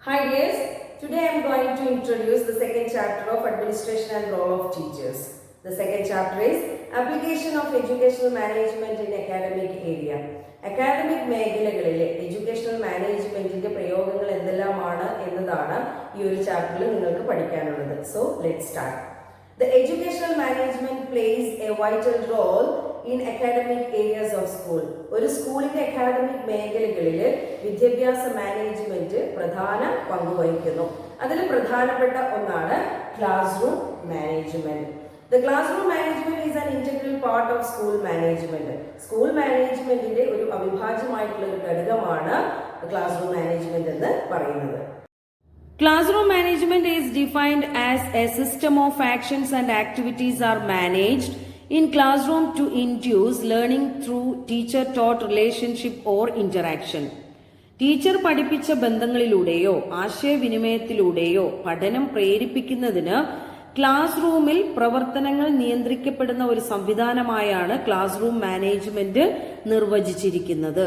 Hi dears, today I am going to introduce the second chapter of Administration and Role of Teachers. The second chapter is Application of Educational Management in Academic Area. Academic മേഖലകളിലെ educational മാനേജ്മെന്റിന്റെ പ്രയോഗങ്ങൾ എന്തെല്ലാമാണ് എന്നതാണ് ഈ ഒരു ചാപ്റ്ററിൽ നിങ്ങൾക്ക് പഠിക്കാനുള്ളത്. So let's start. The educational management plays a vital role in academic areas of school. ഒരു സ്കൂളിന്റെ അക്കാഡമിക് മേഖലകളിൽ വിദ്യാഭ്യാസ മാനേജ്മെന്റ് പ്രധാന പങ്ക് വഹിക്കുന്നു. അതിൽ പ്രധാനപ്പെട്ട ഒന്നാണ് class room management. The classroom management is an integral part of school management. School മാനേജ്മെന്റിന്റെ ഒരു അവിഭാജ്യമായിട്ടുള്ള ഒരു ഘടകമാണ് ക്ലാസ് റൂം മാനേജ്മെന്റ് എന്ന് പറയുന്നത്. Classroom management is defined as a system of actions and activities are managed in classroom to induce learning through teacher-taught relationship or interaction. Teacher പഠിപ്പിച്ച ബന്ധങ്ങളിലൂടെയോ ആശയവിനിമയത്തിലൂടെയോ പഠനം പ്രേരിപ്പിക്കുന്നതിന് class റൂമിൽ പ്രവർത്തനങ്ങൾ നിയന്ത്രിക്കപ്പെടുന്ന ഒരു സംവിധാനമായാണ് ക്ലാസ് റൂം മാനേജ്മെന്റ് നിർവചിച്ചിരിക്കുന്നത്.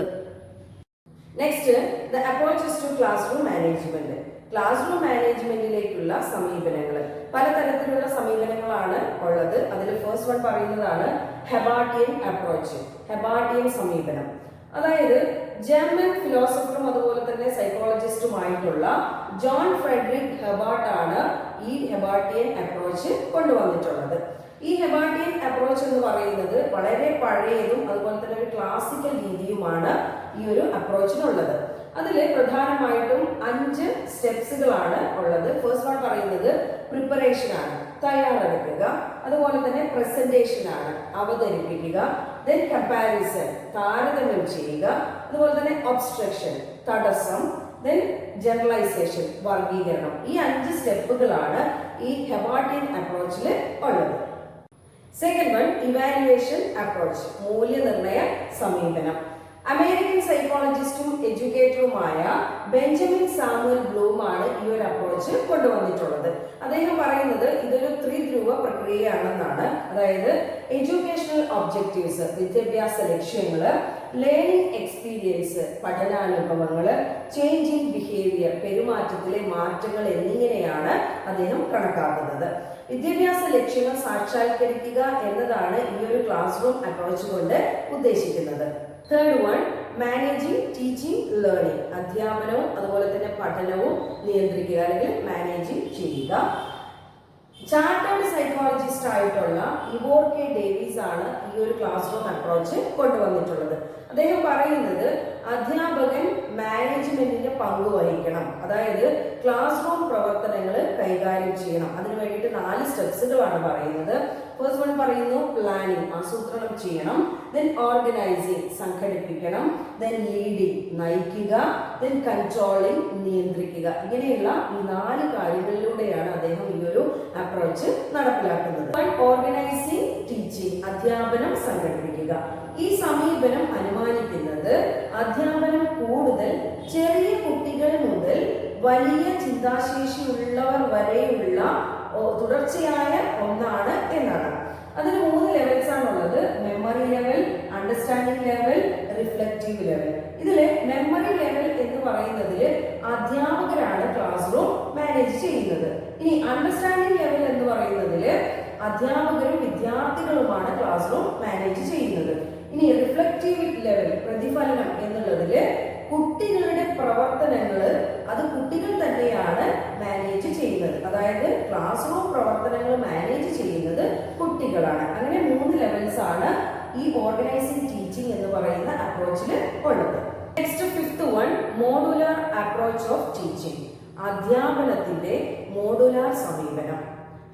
Next, the approaches to class room management. Class room മാനേജ്മെന്റിലേക്കുള്ള സമീപനങ്ങൾ, പലതരത്തിലുള്ള സമീപനങ്ങളാണ് ഉള്ളത്. അതിൽ ഫസ്റ്റ് വൺ പറയുന്നതാണ് ഹെബാർട്ടിയൻ അപ്രോച്ച്, ഹെബാർട്ടിയൻ സമീപനം. അതായത് ജർമ്മൻ ഫിലോസഫറും അതുപോലെ തന്നെ സൈക്കോളജിസ്റ്റുമായിട്ടുള്ള ജോൺ ഫ്രെഡറിക് ഹെബാർട്ട് ആണ് ഈ ഹെബാർട്ടിയൻ അപ്രോച്ച് കൊണ്ടുവന്നിട്ടുള്ളത്. ഈ ഹെബാർട്ടിയൻ അപ്രോച്ച് എന്ന് പറയുന്നത് വളരെ പഴയതും അതുപോലെ തന്നെ ഒരു ക്ലാസിക്കൽ രീതിയുമാണ് ഈ ഒരു അപ്രോച്ചിനുള്ളത്. അതിൽ പ്രധാനമായിട്ടും 5 സ്റ്റെപ്സുകളാണ് ഉള്ളത്. ഫസ്റ്റ് വൺ പറയുന്നത് പ്രിപ്പറേഷൻ ആണ്, തയ്യാറെടുക്കുക. അതുപോലെ തന്നെ പ്രസന്റേഷൻ ആണ്, അവതരിപ്പിക്കുക. ദെൻ കമ്പാരിസൺ, താരതമ്യം ചെയ്യുക. അതുപോലെ തന്നെ ഒബ്സ്ട്രക്ഷൻ, തടസ്സം. ദെൻ ജനറലൈസേഷൻ, വർഗീകരണം. ഈ 5 സ്റ്റെപ്പുകളാണ് ഈ ഹെബാർട്ടിയൻ അപ്രോച്ചിൽ ഉള്ളത്. സെക്കൻഡ് വൺ ഇവാലുവേഷൻ അപ്രോച്ച്, മൂല്യനിർണയ സമീപനം. അമേരിക്കൻ സൈക്കോളജിസ്റ്റും എഡ്യൂക്കേറ്ററുമായ ബെഞ്ചമിൻ സാമുവൽ ബ്ലൂം ആണ് ഈ ഒരു അപ്രോച്ച് കൊണ്ടുവന്നിട്ടുള്ളത്. അദ്ദേഹം പറയുന്നത് ഇതൊരു ത്രിധ്രുവ പ്രക്രിയയാണെന്നാണ്. അതായത് എഡ്യൂക്കേഷണൽ ഒബ്ജക്റ്റീവ്സ്, വിദ്യാഭ്യാസ ലക്ഷ്യങ്ങള്, ലേണിംഗ് എക്സ്പീരിയൻസ്, പഠനാനുഭവങ്ങള്, ചേഞ്ചിങ് ബിഹേവിയർ, പെരുമാറ്റത്തിലെ മാറ്റങ്ങൾ എന്നിങ്ങനെയാണ് അദ്ദേഹം കണക്കാക്കുന്നത്. വിദ്യാഭ്യാസ ലക്ഷ്യങ്ങൾ സാക്ഷാത്കരിക്കുക എന്നതാണ് ഈ ഒരു ക്ലാസ് റൂം അപ്രോച്ച് കൊണ്ട് ഉദ്ദേശിക്കുന്നത്. Third one managing teaching learning, അധ്യാപനവും അതുപോലെ തന്നെ പഠനവും നിയന്ത്രിക്കുക അല്ലെങ്കിൽ മാനേജിങ് ചെയ്യുക. ചാർട്ടേഡ് സൈക്കോളജിസ്റ്റ് ആയിട്ടുള്ള ഇവോർ കെ ഡേവിസ് ആണ് ഈ ഒരു ക്ലാസ് റൂം അപ്രോച്ച് കൊണ്ടുവന്നിട്ടുള്ളത്. അദ്ദേഹം പറയുന്നത് അധ്യാപകൻ മാനേജ്മെന്റിന്റെ പങ്ക് വഹിക്കണം, അതായത് ക്ലാസ് റൂം പ്രവർത്തനങ്ങൾ കൈകാര്യം ചെയ്യണം. അതിനു വേണ്ടിയിട്ട് 4 സ്റ്റെപ്സുകളാണ് പറയുന്നത്. ഫസ്റ്റ് വൺ പറയുന്നു പ്ലാനിങ്, ആസൂത്രണം ചെയ്യണം. ദെൻ ഓർഗനൈസിങ്, സംഘടിപ്പിക്കണം. ദെൻ ലീഡിങ്, നയിക്കുക. ദെൻ കൺട്രോളിങ്, നിയന്ത്രിക്കുക. ഇങ്ങനെയുള്ള ഈ 4 കാര്യങ്ങളിലൂടെയാണ് അദ്ദേഹം ഈ ഒരു അപ്രോച്ച് നടപ്പിലാക്കുന്നത്. ഓർഗനൈസിങ് ടീച്ചിങ്, അധ്യാപനം സംഘടിപ്പിക്കുക. ഈ സമീപനം അനുമാനിക്കുന്നത് അധ്യാപനം കൂടുതൽ ചെറിയ കുട്ടികൾ മുതൽ വലിയ ചിന്താശേഷിയുള്ളവർ വരെയുള്ള തുടർച്ചയായ ഒന്നാണ് എന്നാണ്. അതിന് 3 ലെവൽസ് ആണുള്ളത്. Memory level, understanding level, reflective level. ഇതില് മെമ്മറി ലെവൽ എന്ന് പറയുന്നതിൽ അധ്യാപകരാണ് ക്ലാസ് റൂം മാനേജ് ചെയ്യുന്നത്. ഇനി അണ്ടർസ്റ്റാൻഡിംഗ് ലെവൽ എന്ന് പറയുന്നതിൽ അധ്യാപകരും വിദ്യാർത്ഥികളുമാണ് ക്ലാസ് റൂം മാനേജ് ചെയ്യുന്നത്. ഇനി റിഫ്ലക്റ്റീവ് ലെവൽ, പ്രതിഫലനം എന്നുള്ളതില് കുട്ടികളുടെ പ്രവർത്തനങ്ങൾ അത് കുട്ടികൾ തന്നെയാണ് മാനേജ് ചെയ്യുന്നത്. അതായത് ക്ലാസ് റൂം പ്രവർത്തനങ്ങൾ മാനേജ് ചെയ്യുന്നത് കുട്ടികളാണ്. അങ്ങനെ 3 ലെവൽസ് ആണ് ഈ ഓർഗനൈസിംഗ് ടീച്ചിങ് എന്ന് പറയുന്ന അപ്രോച്ചിൽ ഉള്ളത്. Next fifth one modular approach of teaching, അധ്യാപനത്തിന്റെ മോഡുലാർ സമീപനം.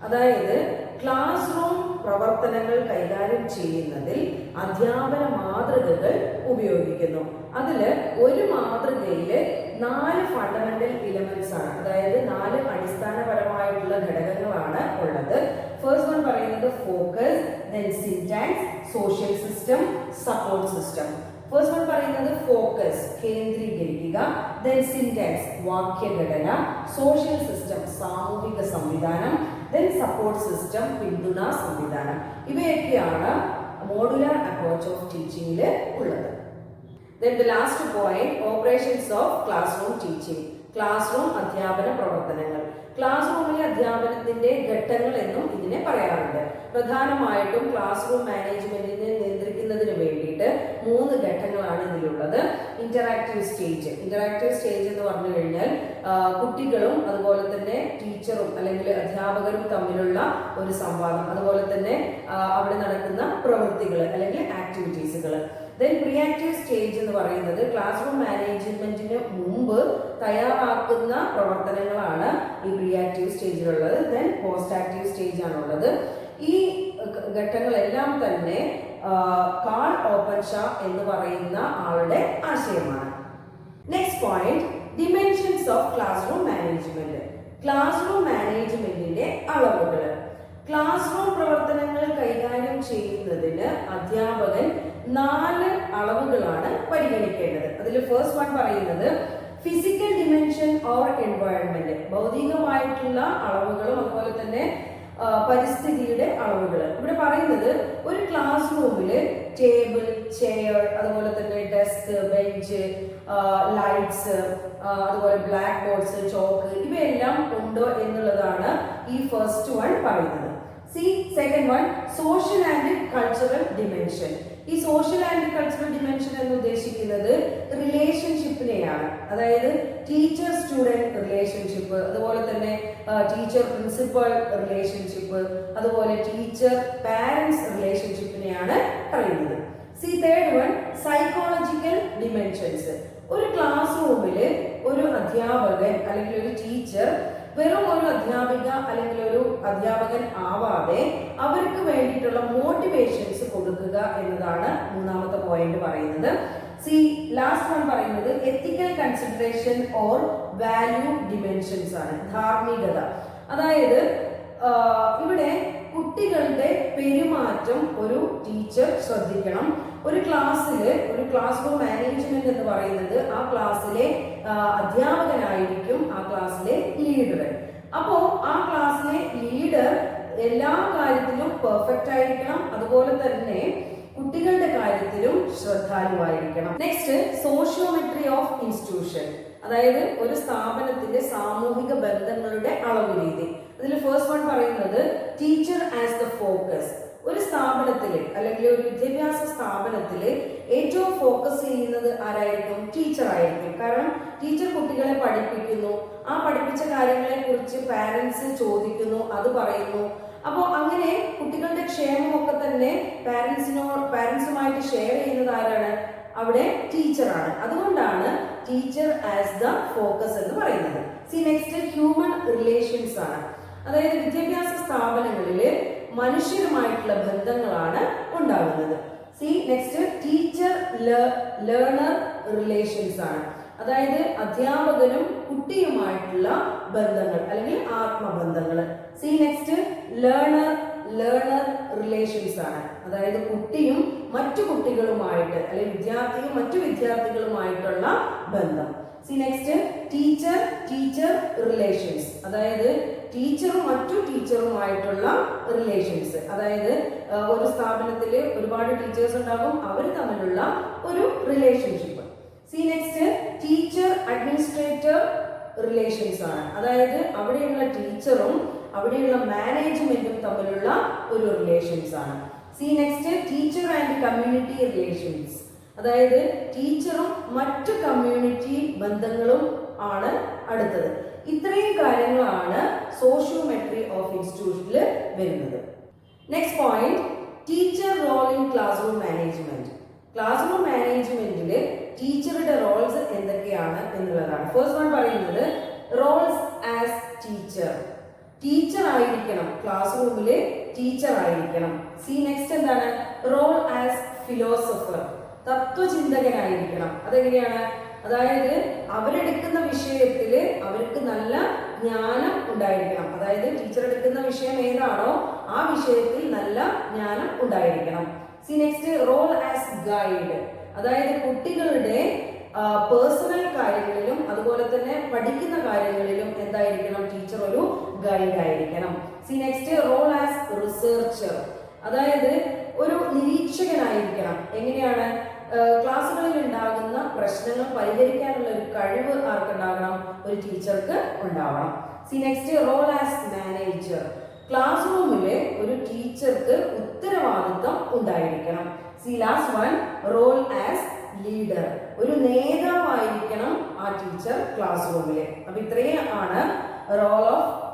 അതായത് ക്ലാസ് റൂം പ്രവർത്തനങ്ങൾ കൈകാര്യം ചെയ്യുന്നതിൽ അധ്യാപന മാതൃകകൾ ഉപയോഗിക്കുന്നു. അതില് ഒരു മാതൃകയില് 4 ഫണ്ടമെന്റൽ എലിമെന്റ്സ് ആണ്, അതായത് 4 അടിസ്ഥാനപരമായിട്ടുള്ള ഘടകങ്ങളാണ് ഉള്ളത്. ഫസ്റ്റ് വൺ പറയുന്നത് focus, then syntax, social system, support system. First one പറയുന്നത് ഫോക്കസ്, കേന്ദ്രീകരിക്കുക. ദെൻ സിന്റാക്സ്, വാക്യഘടന. സോഷ്യൽ സിസ്റ്റം, സാമൂഹിക സംവിധാനം. ദെൻ സപ്പോർട്ട് സിസ്റ്റം, പിന്തുണാ സംവിധാനം. ഇവയൊക്കെയാണ് മോഡുലാർ അപ്രോച്ച് ഓഫ് ടീച്ചിങ്ങിൽ ഉള്ളത്. Then the last point, operations of classroom teaching. Class room അധ്യാപന പ്രവർത്തനങ്ങൾ. ക്ലാസ് റൂമിലെ അധ്യാപനത്തിന്റെ ഘട്ടങ്ങൾ എന്നും ഇതിനെ പറയാറുണ്ട്. പ്രധാനമായിട്ടും ക്ലാസ് റൂം മാനേജ്മെന്റിനെ നിയന്ത്രിക്കുന്നതിന് വേണ്ടിയിട്ട് 3 ഘട്ടങ്ങളാണ് ഇതിലുള്ളത്. Interactive stage. ഇന്ററാക്റ്റീവ് സ്റ്റേജ് എന്ന് പറഞ്ഞു കഴിഞ്ഞാൽ കുട്ടികളും അതുപോലെ തന്നെ ടീച്ചറും അല്ലെങ്കിൽ അധ്യാപകരും തമ്മിലുള്ള ഒരു സംവാദം, അതുപോലെ തന്നെ അവിടെ നടക്കുന്ന പ്രവൃത്തികൾ അല്ലെങ്കിൽ ആക്ടിവിറ്റീസുകൾ. ദെൻ പ്രിയാക്റ്റീവ് സ്റ്റേജ് എന്ന് പറയുന്നത് ക്ലാസ് റൂം മാനേജ്മെന്റിന് മുമ്പ് തയ്യാറാക്കുന്ന പ്രവർത്തനങ്ങളാണ് ഈ പ്രിയാക്റ്റീവ് സ്റ്റേജിലുള്ളത്. ദെൻ പോസ്റ്റ് ആക്റ്റീവ് സ്റ്റേജ് ആണുള്ളത്. ഈ ഘട്ടങ്ങളെല്ലാം തന്നെ കാൾ ഓപ്പൻഷാ എന്ന് പറയുന്ന ആളുടെ ആശയമാണ്. Next point, dimensions of class room management. Class room മാനേജ്മെന്റിന്റെ അളവുകൾ. ക്ലാസ് റൂം പ്രവർത്തനങ്ങൾ കൈകാര്യം ചെയ്യുന്നതിന് അധ്യാപകൻ 4 അളവുകളാണ് പരിഗണിക്കേണ്ടത്. അതിൽ ഫസ്റ്റ് വൺ പറയുന്നത് ഫിസിക്കൽ ഡിമെൻഷൻ ഓർ എൻവയൺമെന്റ്. ഭൗതികമായിട്ടുള്ള അളവുകളും അതുപോലെ തന്നെ പരിസ്ഥിതിയുടെ അളവുകൾ. ഇവിടെ പറയുന്നത് ഒരു ക്ലാസ് റൂമിൽ ടേബിൾ, ചെയർ, അതുപോലെ തന്നെ ഡെസ്ക്, ബെഞ്ച്, ലൈറ്റ്സ്, അതുപോലെ ബ്ലാക്ക് ബോർഡ്സ്, ചോക്ക് ഇവയെല്ലാം ഉണ്ടോ എന്നുള്ളതാണ് ഈ ഫസ്റ്റ് വൺ പറയുന്നത്. Second one, social and cultural dimension. ഈ സോഷ്യൽ ആൻഡ് കൾച്ചറൽ ഡിമെൻഷൻ എന്ന് ഉദ്ദേശിക്കുന്നത് റിലേഷൻഷിപ്പിനെയാണ്. അതായത് ടീച്ചർ സ്റ്റുഡന്റ് റിലേഷൻഷിപ്പ്, അതുപോലെ തന്നെ ടീച്ചർ പ്രിൻസിപ്പൽ റിലേഷൻഷിപ്പ്, അതുപോലെ ടീച്ചർ പാരന്റ്സ് റിലേഷൻഷിപ്പിനെയാണ് പറയുന്നത്. Third one, psychological dimensions. ഒരു ക്ലാസ് റൂമിൽ ഒരു അധ്യാപകൻ അല്ലെങ്കിൽ ഒരു ടീച്ചർ വെറും ഒരു അധ്യാപിക അല്ലെങ്കിൽ ഒരു അധ്യാപകൻ ആവാതെ അവർക്ക് വേണ്ടിയിട്ടുള്ള മോട്ടിവേഷൻസ് കൊടുക്കുക എന്നതാണ് മൂന്നാമത്തെ പോയിന്റ് പറയുന്നത്. ലാസ്റ്റ് വൺ പറയുന്നത് ethical consideration or value dimensions ആണ്. ധാർമ്മികത. അതായത് ഇവിടെ കുട്ടികളുടെ പെരുമാറ്റം ഒരു ടീച്ചർ ശ്രദ്ധിക്കണം. ഒരു ക്ലാസ് റൂം മാനേജ്മെന്റ് എന്ന് പറയുന്നത് ആ ക്ലാസ്സിലെ അധ്യാപകനായിരിക്കും ആ ക്ലാസ്സിലെ ലീഡർ. അപ്പോ ആ ക്ലാസ്സിലെ ലീഡർ എല്ലാ കാര്യത്തിലും പെർഫെക്റ്റ് ആയിരിക്കണം, അതുപോലെ തന്നെ കുട്ടികളുടെ കാര്യത്തിലും ശ്രദ്ധാലുവായിരിക്കണം. Next, sociometry of institution. അതായത് ഒരു സ്ഥാപനത്തിന്റെ സാമൂഹിക ബന്ധങ്ങളുടെ അളവ് രീതി. അതിൽ ഫസ്റ്റ് വൺ പറയുന്നത് ടീച്ചർ ആസ് ദ ഫോക്കസ്. ഒരു സ്ഥാപനത്തിൽ അല്ലെങ്കിൽ ഒരു വിദ്യാഭ്യാസ സ്ഥാപനത്തിൽ ഏറ്റവും ഫോക്കസ് ചെയ്യുന്നത് ആരായിരിക്കും? ടീച്ചർ ആയിരിക്കും. കാരണം ടീച്ചർ കുട്ടികളെ പഠിപ്പിക്കുന്നു, ആ പഠിപ്പിച്ച കാര്യങ്ങളെ കുറിച്ച് പാരന്റ്സ് ചോദിക്കുന്നു, അത് പറയുന്നു. അപ്പോൾ അങ്ങനെ കുട്ടികളുടെ ക്ഷേമമൊക്കെ തന്നെ പാരന്റ്സുമായിട്ട് ഷെയർ ചെയ്യുന്നത് ആരാണ്? അവിടെ ടീച്ചറാണ്. അതുകൊണ്ടാണ് ടീച്ചർ ആസ് ദ ഫോക്കസ് എന്ന് പറയുന്നത്. നെക്സ്റ്റ്, ഹ്യൂമൻ റിലേഷൻസ് ആണ്. അതായത് വിദ്യാഭ്യാസ സ്ഥാപനങ്ങളിൽ മനുഷ്യരുമായിട്ടുള്ള ബന്ധങ്ങളാണ് ഉണ്ടാകുന്നത്. നെക്സ്റ്റ്, ടീച്ചർ ലേണർ റിലേഷൻസ് ആണ്. അതായത് അധ്യാപകനും കുട്ടിയുമായിട്ടുള്ള ബന്ധങ്ങൾ അല്ലെങ്കിൽ ആത്മബന്ധങ്ങൾ. നെക്സ്റ്റ്, ലേണർ റിലേഷൻസ് ആണ്. അതായത് കുട്ടിയും മറ്റു കുട്ടികളുമായിട്ട് അല്ലെങ്കിൽ വിദ്യാർത്ഥിയും മറ്റു വിദ്യാർത്ഥികളുമായിട്ടുള്ള ബന്ധം. Next, teacher relations. അതായത് ടീച്ചറും മറ്റു ടീച്ചറുമായിട്ടുള്ള റിലേഷൻസ്. അതായത് ഒരു സ്ഥാപനത്തിൽ ഒരുപാട് ടീച്ചേഴ്സ് ഉണ്ടാകും, അവർ തമ്മിലുള്ള ഒരു relationship. Next, teacher administrator relations ആണ്. അതായത് അവിടെയുള്ള ടീച്ചറും അവിടെയുള്ള മാനേജ്മെന്റും തമ്മിലുള്ള ഒരു റിലേഷൻസ് ആണ്. Next, teacher and community relations. അതായത് ടീച്ചറും മറ്റു കമ്മ്യൂണിറ്റി ബന്ധങ്ങളും ആണ് അടുത്തത്. ഇത്രയും കാര്യങ്ങളാണ് സോഷ്യോമെട്രി ഓഫ് ഇൻസ്റ്റിറ്റ്യൂഷനിൽ വരുന്നത്. Next point, teacher role in class room management. Class room മാനേജ്മെന്റിൽ ടീച്ചറുടെ റോൾസ് എന്തൊക്കെയാണ് എന്നുള്ളതാണ്. ഫസ്റ്റ് വൺ പറയുന്നത് റോൾസ് ആസ് ടീച്ചർ. ടീച്ചർ ആയിരിക്കണം, ക്ലാസ് റൂമില് ടീച്ചർ ആയിരിക്കണം. നെക്സ്റ്റ് എന്താണ്? Role as philosopher. തത്വചിന്തകനായിരിക്കണം. അതെങ്ങനെയാണ്? അതായത് അവരെടുക്കുന്ന വിഷയത്തിൽ അവർക്ക് നല്ല ജ്ഞാനം ഉണ്ടായിരിക്കണം. അതായത് ടീച്ചർ എടുക്കുന്ന വിഷയം ഏതാണോ ആ വിഷയത്തിൽ നല്ല ജ്ഞാനം ഉണ്ടായിരിക്കണം. Next, role as guide. അതായത് കുട്ടികളുടെ പേഴ്സണൽ കാര്യങ്ങളിലും അതുപോലെ തന്നെ പഠിക്കുന്ന കാര്യങ്ങളിലും എന്തായിരിക്കണം? ടീച്ചർ ഒരു ഗൈഡ് ആയിരിക്കണം. Next, role as researcher. അതായത് ഒരു നിരീക്ഷകനായിരിക്കണം. എങ്ങനെയാണ്? ക്ലാസ്സുകളിൽ ഉണ്ടാകുന്ന പ്രശ്നങ്ങൾ പരിഹരിക്കാനുള്ള ഒരു കഴിവ് ആർക്കുണ്ടാകണം? ഒരു ടീച്ചർക്ക് ഉണ്ടാവണം. See next, role as manager. Class റൂമിലെ ഒരു ടീച്ചർക്ക് ഉത്തരവാദിത്തം ഉണ്ടായിരിക്കണം. See last one, role as leader. ഒരു നേതാവായിരിക്കണം ആ ടീച്ചർ ക്ലാസ് റൂമിലെ. അപ്പൊ ഇത്രയും ആണ് role of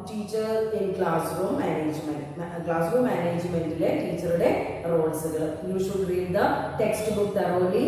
teacher in class room management. Class room മാനേജ്മെന്റിലെ ടീച്ചറുടെ റോൾസുകൾ. You should read the textbook thoroughly.